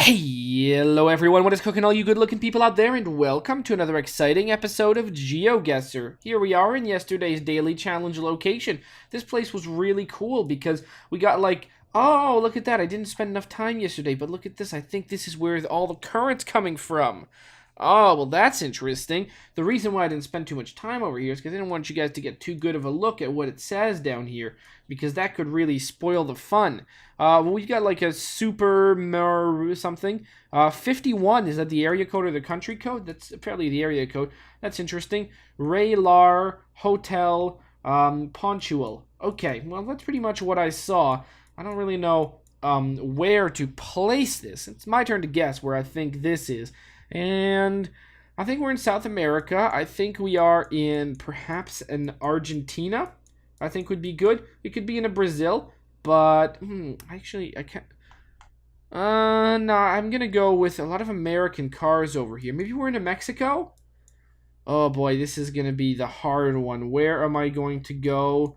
Hello everyone, what is cooking all you good looking people out there, and welcome to another exciting episode of GeoGuessr. Here we are in yesterday's daily challenge location. This place was really cool because we got oh, look at that, I didn't spend enough time yesterday, but look at this, I think this is where all the current's coming from. Oh, well that's interesting. The reason why I didn't spend too much time over here is because I didn't want you guys to get too good of a look at what it says down here, because that could really spoil the fun. Well, we got like a super something. 51, is that the area code or the country code? That's apparently the area code. That's interesting. Raylar Hotel Pontual. Okay, well that's pretty much what I saw. I don't really know where to place this. It's my turn to guess where I think this is. And I think we're in South America. I think we are in perhaps an Argentina. I think would be good. We could be in a Brazil, but actually I can't. No, I'm gonna go with a lot of American cars over here. Maybe we're in Mexico. Oh boy, this is gonna be the hard one. Where am I going to go?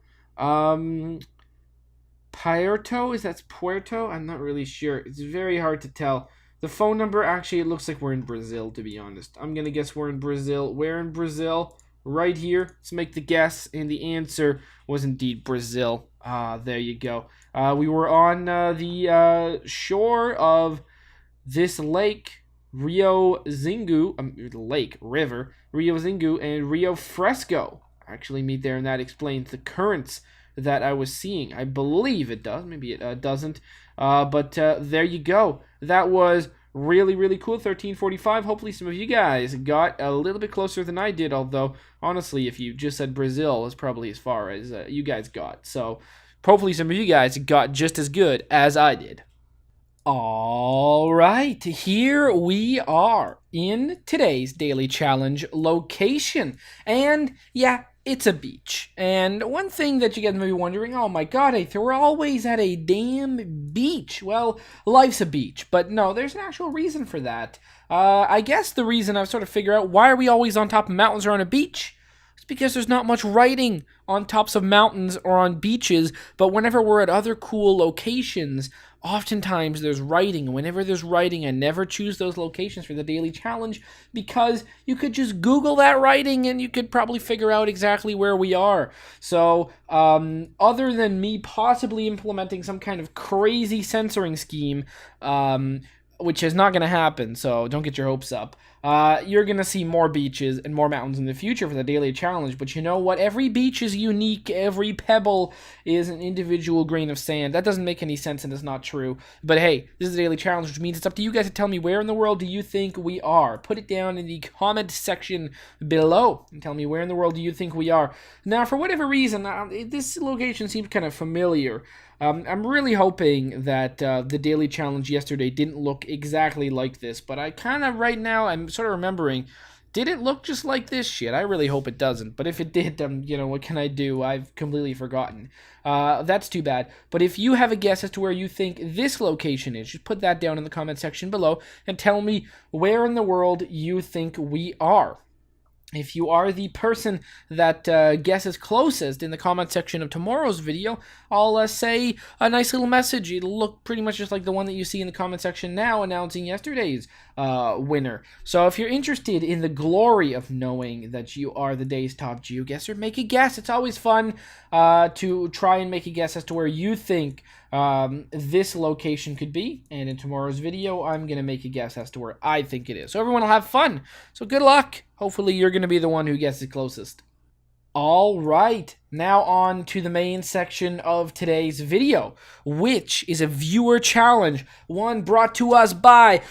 Puerto? Is that Puerto? I'm not really sure. It's very hard to tell. The phone number, actually, it looks like we're in Brazil, to be honest. I'm going to guess we're in Brazil. Where in Brazil? Right here. Let's make the guess, and the answer was indeed Brazil. There you go. We were on the shore of this lake, Rio Zingu, river, Rio Zingu, and Rio Fresco. Actually meet there, and that explains the currents that I was seeing. I believe it does. Maybe it doesn't. But there you go. That was really, really cool. 1345. Hopefully some of you guys got a little bit closer than I did, although, honestly, if you just said Brazil, it's probably as far as you guys got. So, hopefully some of you guys got just as good as I did. All right, here we are in today's daily challenge location. And, yeah, it's a beach. And one thing that you guys may be wondering, oh my god, Ather, we're always at a damn beach. Well, life's a beach, but no, there's an actual reason for that. I guess the reason I've sort of figured out why are we always on top of mountains or on a beach? It's because there's not much writing on tops of mountains or on beaches, but whenever we're at other cool locations, oftentimes there's writing. Whenever there's writing, I never choose those locations for the daily challenge because you could just Google that writing and you could probably figure out exactly where we are. So, other than me possibly implementing some kind of crazy censoring scheme, which is not going to happen, so don't get your hopes up. You're going to see more beaches and more mountains in the future for the daily challenge, but you know what? Every beach is unique. Every pebble is an individual grain of sand. That doesn't make any sense and it's not true. But hey, this is a daily challenge, which means it's up to you guys to tell me where in the world do you think we are. Put it down in the comment section below and tell me where in the world do you think we are. Now, for whatever reason, this location seems kind of familiar. I'm really hoping that the daily challenge yesterday didn't look exactly like this, but I kind of, right now, I'm sort of remembering, did it look just like this shit? I really hope it doesn't, but if it did, you know, what can I do? I've completely forgotten. That's too bad, but if you have a guess as to where you think this location is, just put that down in the comment section below and tell me where in the world you think we are. If you are the person that guesses closest in the comment section of tomorrow's video, I'll say a nice little message. It'll look pretty much just like the one that you see in the comment section now announcing yesterday's winner. So if you're interested in the glory of knowing that you are the day's top GeoGuessr, make a guess. It's always fun to try and make a guess as to where you think this location could be. And in tomorrow's video, I'm going to make a guess as to where I think it is. So everyone will have fun. So good luck. Hopefully you're going to be the one who gets it closest. All right, now on to the main section of today's video, which is a viewer challenge, one brought to us by...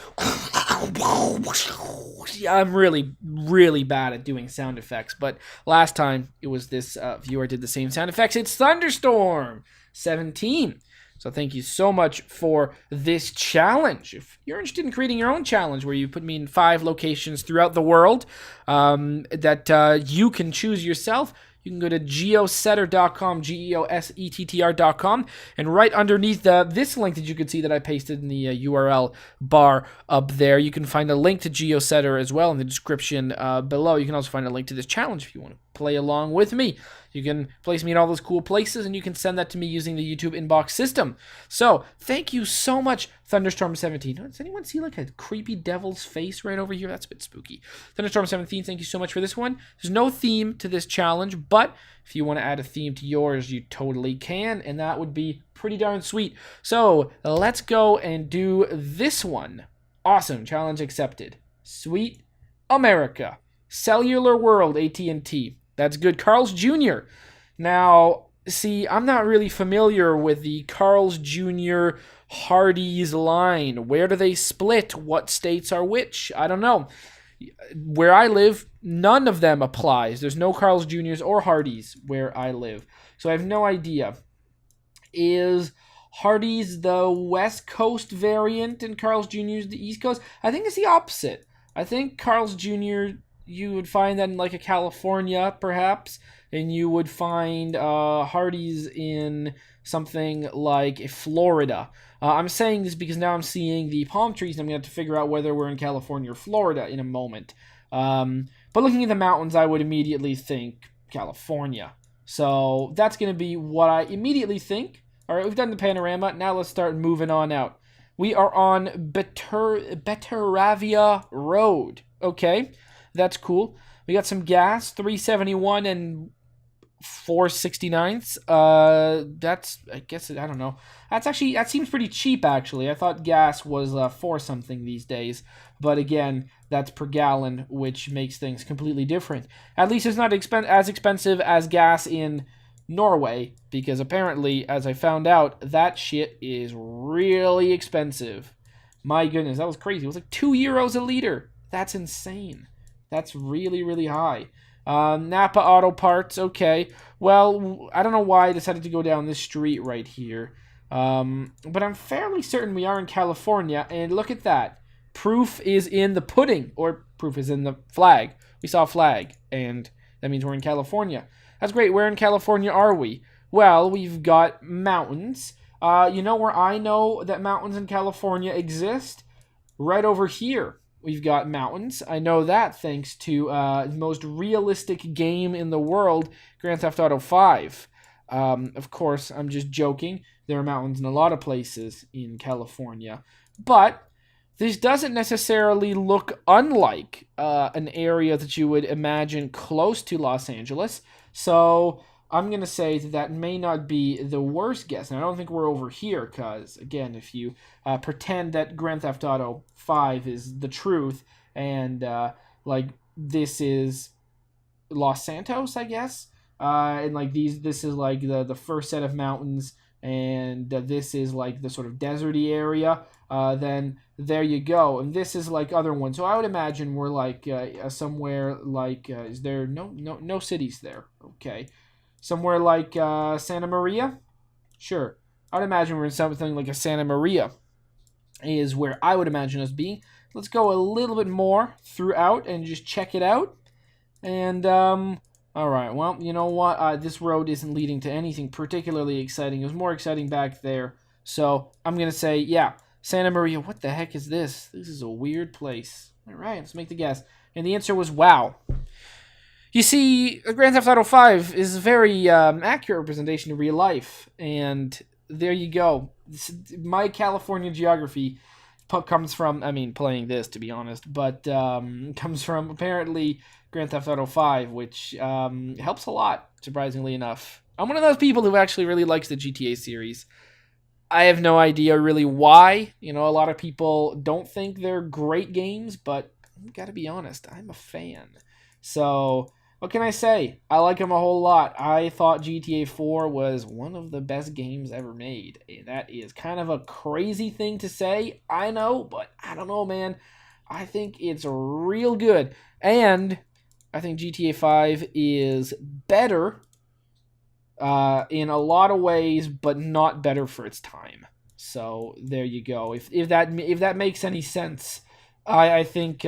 I'm really, really bad at doing sound effects, but last time it was this viewer did the same sound effects. It's Thunderstorm 17. So thank you so much for this challenge. If you're interested in creating your own challenge where you put me in 5 locations throughout the world that you can choose yourself, you can go to geosetter.com, geosettr.com, and right underneath this link that you can see that I pasted in the URL bar up there, you can find a link to GeoSetter as well in the description below. You can also find a link to this challenge if you want to play along with me. You can place me in all those cool places, and you can send that to me using the YouTube inbox system. So, thank you so much, Thunderstorm17. Does anyone see like a creepy devil's face right over here? That's a bit spooky. Thunderstorm17, thank you so much for this one. There's no theme to this challenge, but if you want to add a theme to yours, you totally can, and that would be pretty darn sweet. So, let's go and do this one. Awesome, challenge accepted. Sweet America. Cellular World, AT&T. That's good. Carl's Jr. Now, see, I'm not really familiar with the Carl's Jr. Hardee's line. Where do they split? What states are which? I don't know. Where I live, none of them applies. There's no Carl's Jr.'s or Hardee's where I live. So I have no idea. Is Hardee's the West Coast variant and Carl's Jr.'s the East Coast? I think it's the opposite. I think Carl's Jr., you would find that in like a California, perhaps, and you would find Hardee's in something like Florida. I'm saying this because now I'm seeing the palm trees, and I'm going to have to figure out whether we're in California or Florida in a moment. But looking at the mountains, I would immediately think California. So that's going to be what I immediately think. All right, we've done the panorama. Now let's start moving on out. We are on Betaravia Road. Okay. That's cool. We got some gas, 371 and 469ths. I guess, I don't know. That seems pretty cheap, actually. I thought gas was 4 something these days. But again, that's per gallon, which makes things completely different. At least it's not as expensive as gas in Norway, because apparently, as I found out, that shit is really expensive. My goodness, that was crazy. It was like €2 a liter. That's insane. That's really, really high. Napa Auto Parts, okay. Well, I don't know why I decided to go down this street right here. But I'm fairly certain we are in California, and look at that. Proof is in the pudding, or proof is in the flag. We saw a flag, and that means we're in California. That's great. Where in California are we? Well, we've got mountains. You know where I know that mountains in California exist? Right over here. We've got mountains. I know that thanks to the most realistic game in the world, Grand Theft Auto 5. Of course, I'm just joking. There are mountains in a lot of places in California. But this doesn't necessarily look unlike an area that you would imagine close to Los Angeles. So I'm going to say that may not be the worst guess. And I don't think we're over here because, again, if you pretend that Grand Theft Auto 5 is the truth and, like, this is Los Santos, I guess, and, like, this is, like, the first set of mountains, and this is, like, the sort of deserty area, then there you go. And this is, like, other ones. So I would imagine we're, like, somewhere, like, is there no cities there? Okay. Somewhere like Santa Maria? Sure. I would imagine we're in something like a Santa Maria is where I would imagine us being. Let's go a little bit more throughout and just check it out. And, all right. Well, you know what? This road isn't leading to anything particularly exciting. It was more exciting back there. So I'm going to say, yeah, Santa Maria. What the heck is this? This is a weird place. All right. Let's make the guess. And the answer was wow. You see, Grand Theft Auto 5 is a very accurate representation of real life, and there you go. My California geography comes from, I mean, playing this, to be honest, but comes from, apparently, Grand Theft Auto 5, which helps a lot, surprisingly enough. I'm one of those people who actually really likes the GTA series. I have no idea really why. You know, a lot of people don't think they're great games, but I've got to be honest, I'm a fan. So what can I say? I like them a whole lot. I thought GTA 4 was one of the best games ever made. And that is kind of a crazy thing to say, I know, but I don't know, man. I think it's real good. And I think GTA 5 is better in a lot of ways, but not better for its time. So there you go. If that makes any sense, I think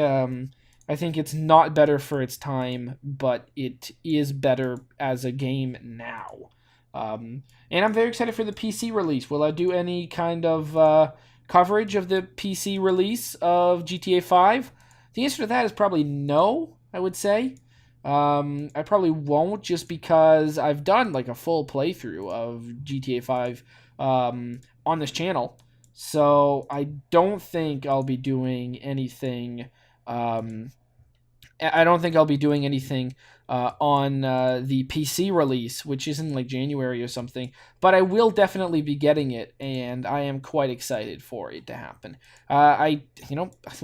it's not better for its time, but it is better as a game now. And I'm very excited for the PC release. Will I do any kind of coverage of the PC release of GTA 5? The answer to that is probably no, I would say. I probably won't, just because I've done like a full playthrough of GTA 5 on this channel. So I don't think I'll be doing anything. I don't think I'll be doing anything on the PC release, which is in like January or something. But I will definitely be getting it, and I am quite excited for it to happen. What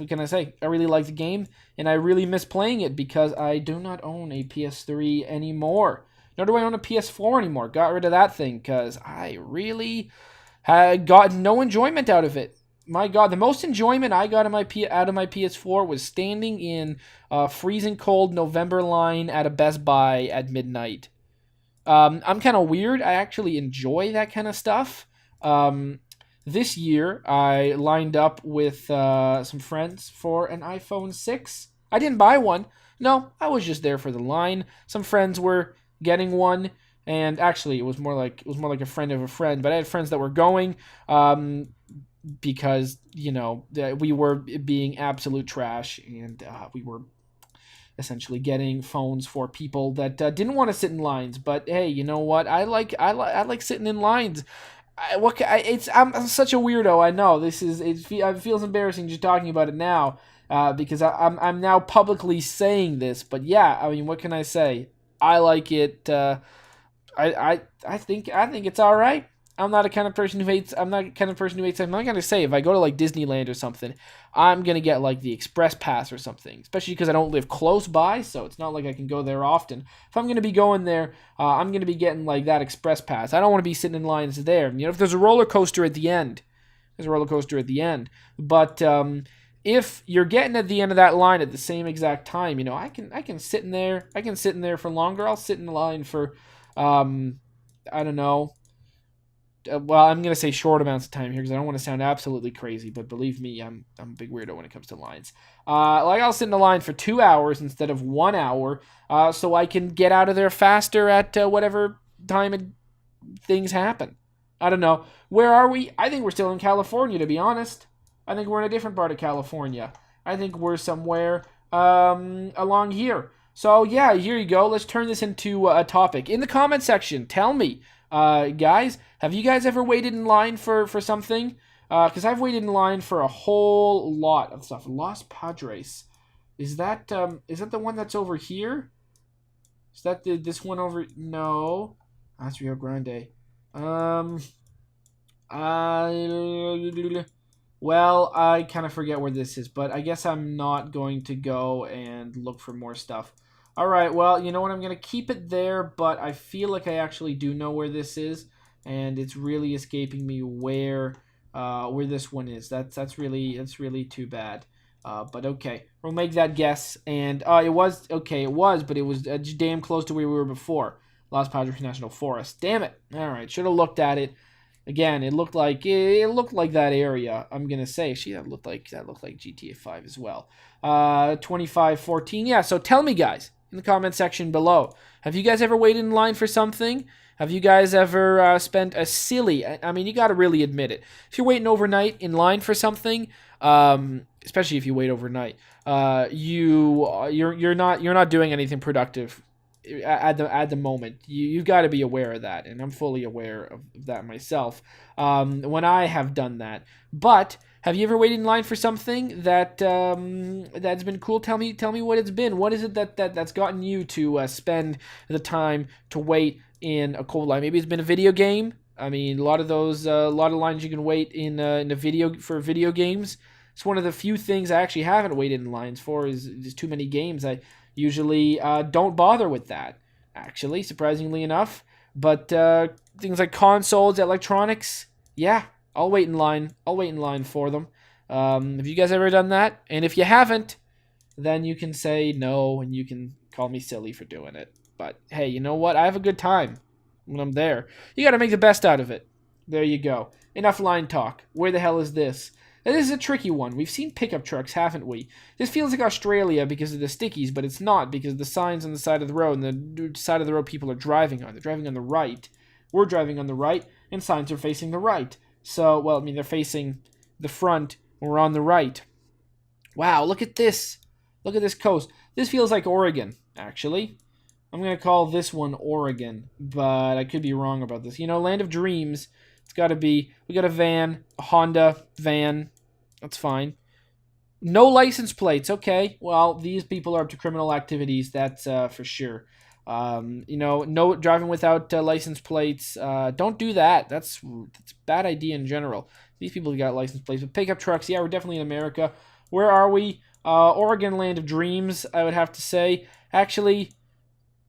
can I say? I really like the game, and I really miss playing it because I do not own a PS3 anymore. Nor do I own a PS4 anymore. Got rid of that thing because I really had gotten no enjoyment out of it. My God, the most enjoyment I got out of my PS4 was standing in freezing cold November line at a Best Buy at midnight. I'm kind of weird. I actually enjoy that kind of stuff. This year, I lined up with some friends for an iPhone 6. I didn't buy one. No, I was just there for the line. Some friends were getting one, and actually, it was more like a friend of a friend. But I had friends that were going. Because we were being absolute trash, and we were essentially getting phones for people that didn't want to sit in lines. But hey, you know what? I like sitting in lines. I'm such a weirdo. I know it feels embarrassing just talking about it now because I'm now publicly saying this. But yeah, I mean, what can I say? I like it. I think it's all right. I'm not the kind of person who hates. I'm not gonna say if I go to like Disneyland or something, I'm gonna get like the express pass or something. Especially because I don't live close by, so it's not like I can go there often. If I'm gonna be going there, I'm gonna be getting like that express pass. I don't want to be sitting in lines there. If there's a roller coaster at the end, there's a roller coaster at the end. But if you're getting at the end of that line at the same exact time, I can sit in there. I can sit in there for longer. I'll sit in the line for, I don't know. Well, I'm going to say short amounts of time here because I don't want to sound absolutely crazy, but believe me, I'm a big weirdo when it comes to lines. I'll sit in the line for 2 hours instead of 1 hour so I can get out of there faster at whatever time things happen. I don't know. Where are we? I think we're still in California, to be honest. I think we're in a different part of California. I think we're somewhere along here. So, yeah, here you go. Let's turn this into a topic. In the comment section, tell me, guys, have you guys ever waited in line for something? Because I've waited in line for a whole lot of stuff. Los Padres. Is that the one that's over here? Is that this one over? No. That's Rio Grande. Well, I kind of forget where this is, but I guess I'm not going to go and look for more stuff. All right, well, you know what? I'm going to keep it there, but I feel like I actually do know where this is, and it's really escaping me where this one is. That's really too bad. But okay, we'll make that guess. And it was, but it was damn close to where we were before. Los Padres National Forest. Damn it. All right, should have looked at it. Again, it looked like that area. I'm gonna say, that looked like GTA 5 as well. 2514. Yeah. So tell me, guys, in the comment section below, have you guys ever waited in line for something? Have you guys ever spent a silly? I mean, you got to really admit it. If you're waiting overnight in line for something, especially if you wait overnight, you're not doing anything productive at the moment. You've got to be aware of that, and I'm fully aware of that myself when I have done that. But have you ever waited in line for something that's been cool? Tell me what it's been. What is it that's gotten you to spend the time to wait in a cold line? Maybe it's been a video game. I mean, a lot of lines you can wait in video games. It's one of the few things I actually haven't waited in lines for is too many games. I usually don't bother with that, actually, surprisingly enough. But things like consoles, electronics, yeah, I'll wait in line. I'll wait in line for them. Have you guys ever done that? And if you haven't, then you can say no, and you can call me silly for doing it. But hey, you know what? I have a good time when I'm there. You got to make the best out of it. There you go. Enough line talk. Where the hell is this? Now, this is a tricky one. We've seen pickup trucks, haven't we? This feels like Australia because of the stickies, but it's not because the signs on the side of the road and the side of the road people are driving on. They're driving on the right. We're driving on the right, and signs are facing the right. So, well, I mean, they're facing the front. We're on the right. Wow, look at this. Look at this coast. This feels like Oregon. actually. I'm going to call this one Oregon, but I could be wrong about this. Land of Dreams, it's got to be, we got a van, a Honda van, that's fine. No license plates, okay. Well, these people are up to criminal activities, that's for sure. No driving without license plates. Don't do that. That's a bad idea in general. These people got license plates. But pickup trucks, yeah, we're definitely in America. Where are we? Oregon, Land of Dreams, I would have to say. Actually,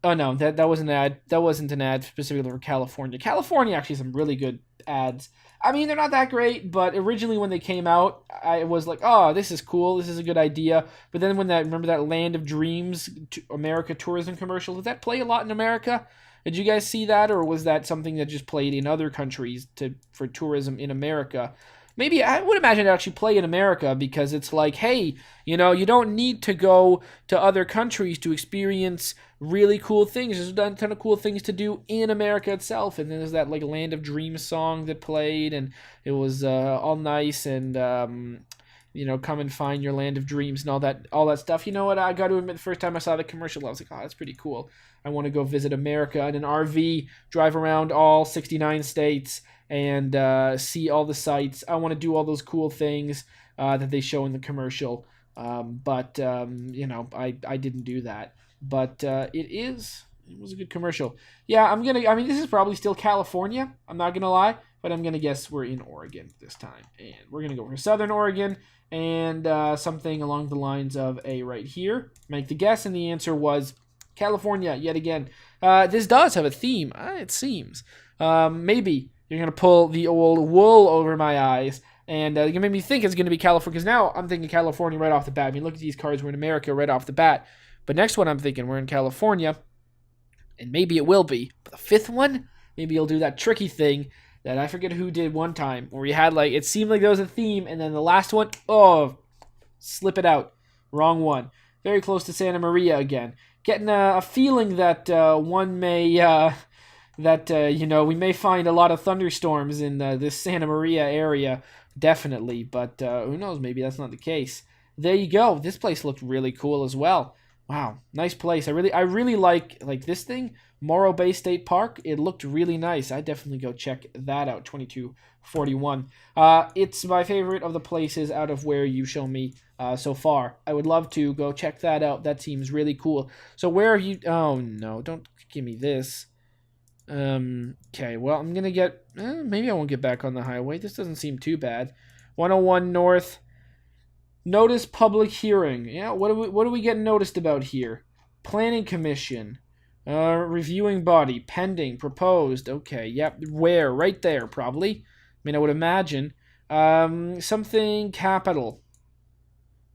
oh no, that wasn't an ad. That wasn't an ad specifically for California. California actually has some really good ads. I mean, they're not that great, but originally when they came out, I was like, oh, this is cool. This is a good idea. But then remember that Land of Dreams America tourism commercial? Did that play a lot in America? Did you guys see that, or was that something that just played in other countries for tourism in America? Maybe I would imagine it actually play in America because it's like, hey, you don't need to go to other countries to experience really cool things. There's a ton of cool things to do in America itself. And then there's that like Land of Dreams song that played, and it was all nice and come and find your land of dreams and all that stuff. You know what? I got to admit, the first time I saw the commercial, I was like, oh, that's pretty cool. I want to go visit America in an RV, drive around all 69 states, and see all the sights. I want to do all those cool things that they show in the commercial. But I didn't do that. But it was a good commercial. Yeah, this is probably still California. I'm not gonna lie, but I'm gonna guess we're in Oregon this time, and we're gonna go for Southern Oregon and something along the lines of A right here. Make the guess, and the answer was California yet again. This does have a theme, it seems. Maybe you're going to pull the old wool over my eyes, and you made me think it's going to be California, because now I'm thinking California right off the bat. I mean, look at these cards. We're in America right off the bat. But next one I'm thinking we're in California, and maybe it will be. But the fifth one, maybe you'll do that tricky thing that I forget who did one time, where you had it seemed like there was a theme, and then the last one, slip it out. Wrong one. Very close to Santa Maria again. Getting a feeling that one may... we may find a lot of thunderstorms in this Santa Maria area, definitely, but who knows, maybe that's not the case. There you go. This place looked really cool as well. Wow, nice place. I really like this thing, Morro Bay State Park. It looked really nice. I definitely go check that out. 2241. It's my favorite of the places out of where you show me so far. I would love to go check that out. That seems really cool. So where are you? Oh no, don't give me this. Okay, well, I'm gonna get maybe I won't get back on the highway. This doesn't seem too bad. 101 North. Notice public hearing. Yeah, what are we getting noticed about here? Planning Commission. Reviewing body. Pending. Proposed. Okay, yep. Where? Right there, probably. I mean, I would imagine. Something capital.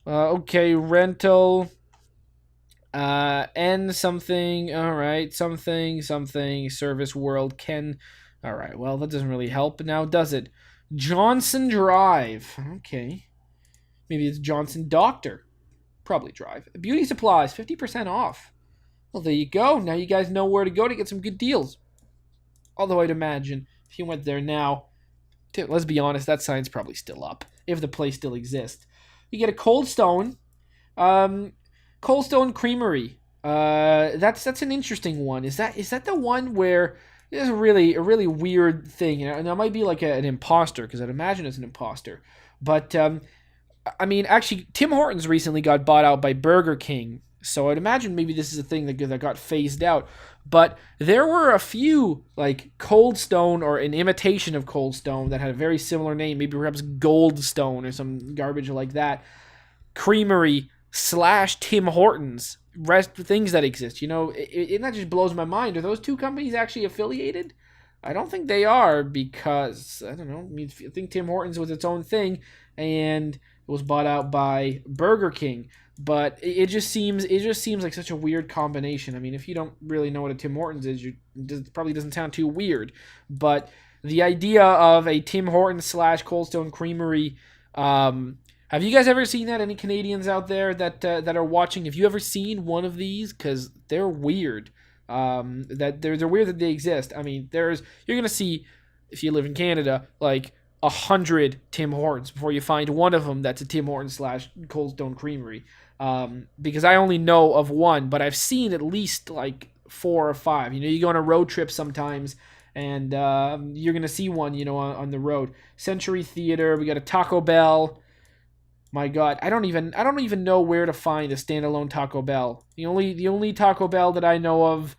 Okay, rental. N something, alright, something, service world, alright, well, that doesn't really help now, does it? Johnson Drive, okay, maybe it's Johnson Doctor, probably Drive. Beauty supplies, 50% off. Well, there you go, now you guys know where to go to get some good deals. Although I'd imagine, if you went there now, let's be honest, that sign's probably still up, if the place still exists. You get a Cold Stone, Cold Stone Creamery. That's an interesting one. Is that the one where there's a really weird thing, and that might be like an imposter, because I'd imagine it's an imposter. But I mean, actually, Tim Hortons recently got bought out by Burger King, so I'd imagine maybe this is a thing that got phased out. But there were a few like Cold Stone or an imitation of Cold Stone that had a very similar name, maybe perhaps Gold Stone or some garbage like that. Creamery / Tim Hortons, things that exist. And that just blows my mind. Are those two companies actually affiliated? I don't think they are, because I don't know. I mean, I think Tim Hortons was its own thing, and it was bought out by Burger King. But it just seems like such a weird combination. I mean, if you don't really know what a Tim Hortons is, it probably doesn't sound too weird. But the idea of a Tim Hortons / Cold Stone Creamery. Have you guys ever seen that? Any Canadians out there that are watching? Have you ever seen one of these? Because they're weird. They're weird that they exist. I mean, you're gonna see, if you live in Canada, like 100 Tim Hortons before you find one of them that's a Tim Hortons / Cold Stone Creamery. Because I only know of one, but I've seen at least like 4 or 5. You know, you go on a road trip sometimes, and you're gonna see one, you know, on the road. Century Theater. We got a Taco Bell. My God, I don't even know where to find a standalone Taco Bell. The only Taco Bell that I know of,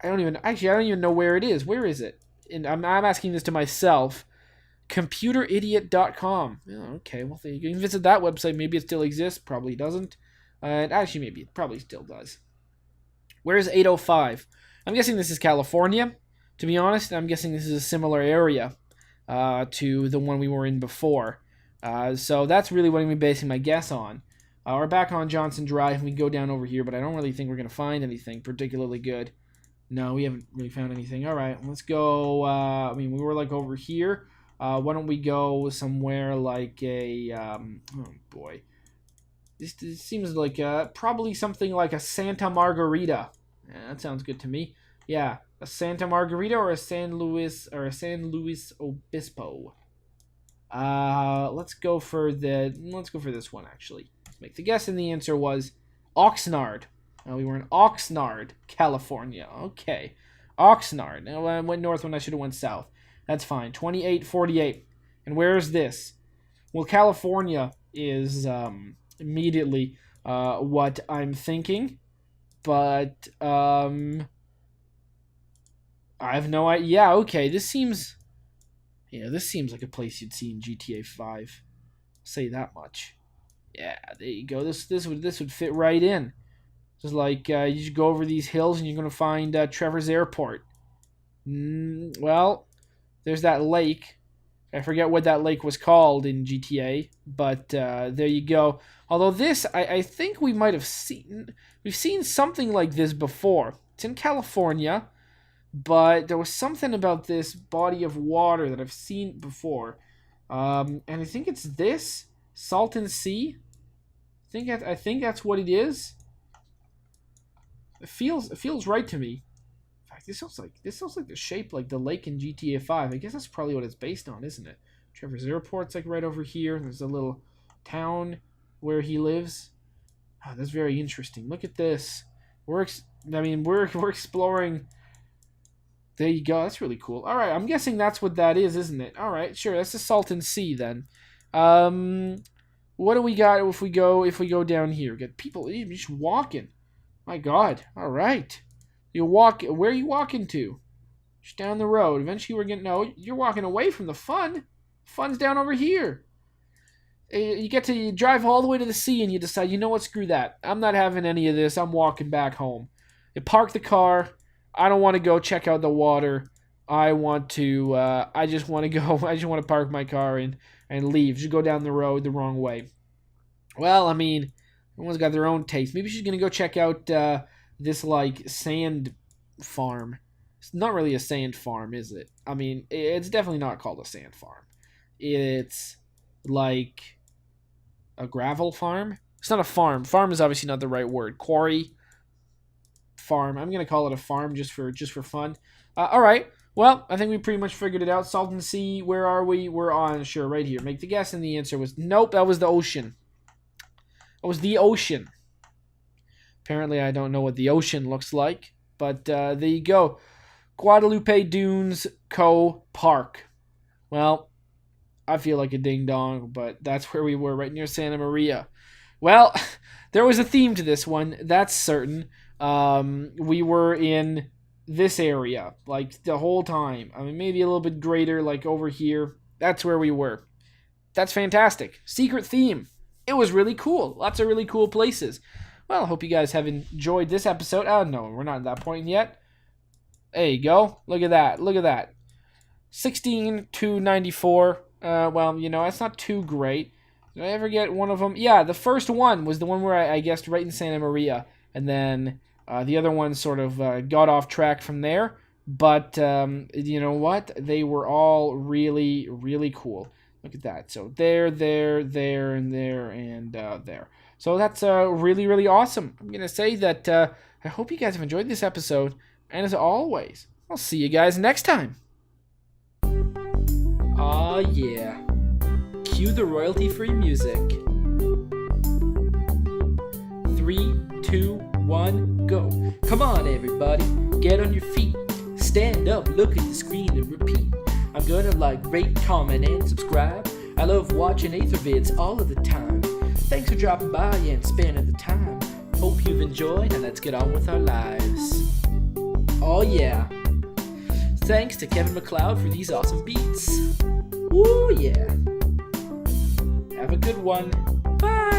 I don't even know where it is. Where is it? And I'm asking this to myself. Computeridiot.com. Oh, okay, well, you can visit that website. Maybe it still exists. Probably doesn't. And actually, maybe it probably still does. Where's 805? I'm guessing this is California. To be honest, I'm guessing this is a similar area to the one we were in before. So that's really what I'm basing my guess on. We're back on Johnson Drive. We can go down over here, but I don't really think we're going to find anything particularly good. No, we haven't really found anything. All right, let's go. We were like over here. Why don't we go somewhere like a... oh, boy. This seems like probably something like a Santa Margarita. Yeah, that sounds good to me. Yeah, a Santa Margarita or a San Luis Obispo. Let's go for this one actually. Let's make the guess, and the answer was Oxnard. We were in Oxnard, California. Okay, Oxnard. Now I went north when I should have went south. That's fine. 2848. And where is this? Well, California is immediately what I'm thinking, but I have no idea. Yeah, okay. This seems like a place you'd see in GTA 5. I'll say that much. Yeah, there you go. This would fit right in. Just like you just go over these hills and you're gonna find Trevor's Airport. Well, there's that lake. I forget what that lake was called in GTA, but there you go. Although this, I think we might have seen. We've seen something like this before. It's in California, but there was something about this body of water that I've seen before, and I think it's this Salton Sea. I think that's what it is. It feels right to me. In fact, this looks like the shape like the lake in GTA 5. I guess that's probably what it's based on, isn't it? Trevor's Airport's like right over here. There's a little town where he lives. Oh, that's very interesting. Look at this. We're exploring. There you go. That's really cool. All right, I'm guessing that's what that is, isn't it? All right, sure. That's the Salton Sea then. What do we got if we go down here? We got people just walking. My God. All right. Where are you walking to? Just down the road. Eventually you're walking away from the fun. Fun's down over here. You get to drive all the way to the sea and you decide, you know what, screw that. I'm not having any of this. I'm walking back home. You park the car. I don't want to go check out the water. I just want to park my car and leave. Just go down the road the wrong way. Well, everyone's got their own taste. Maybe she's going to go check out this, like, sand farm. It's not really a sand farm, is it? It's definitely not called a sand farm. It's like a gravel farm. It's not a farm. Farm is obviously not the right word. Quarry. Farm. I'm going to call it a farm just for fun. All right. Well, I think we pretty much figured it out. Salton Sea, where are we? We're on, sure, right here. Make the guess, and the answer was, nope, that was the ocean. It was the ocean. Apparently, I don't know what the ocean looks like, but there you go. Guadalupe Dunes Co. Park. Well, I feel like a ding-dong, but that's where we were, right near Santa Maria. Well, there was a theme to this one, that's certain. We were in this area, like, the whole time. Maybe a little bit greater, like, over here. That's where we were. That's fantastic. Secret theme. It was really cool. Lots of really cool places. Well, I hope you guys have enjoyed this episode. Oh, no, we're not at that point yet. There you go. Look at that. 16 to 94. Well, that's not too great. Did I ever get one of them? Yeah, the first one was the one where I guessed right in Santa Maria. And then the other one sort of got off track from there. But you know what? They were all really, really cool. Look at that. So there, and there, and there. So that's really, really awesome. I'm going to say that I hope you guys have enjoyed this episode. And as always, I'll see you guys next time. Aw yeah. Cue the royalty-free music. 3, 2, 1, go. Come on everybody, get on your feet. Stand up, look at the screen and repeat. I'm gonna like, rate, comment, and subscribe. I love watching Ather vids all of the time. Thanks for dropping by and spending the time. Hope you've enjoyed, and let's get on with our lives. Oh yeah. Thanks to Kevin MacLeod for these awesome beats. Woo yeah. Have a good one. Bye.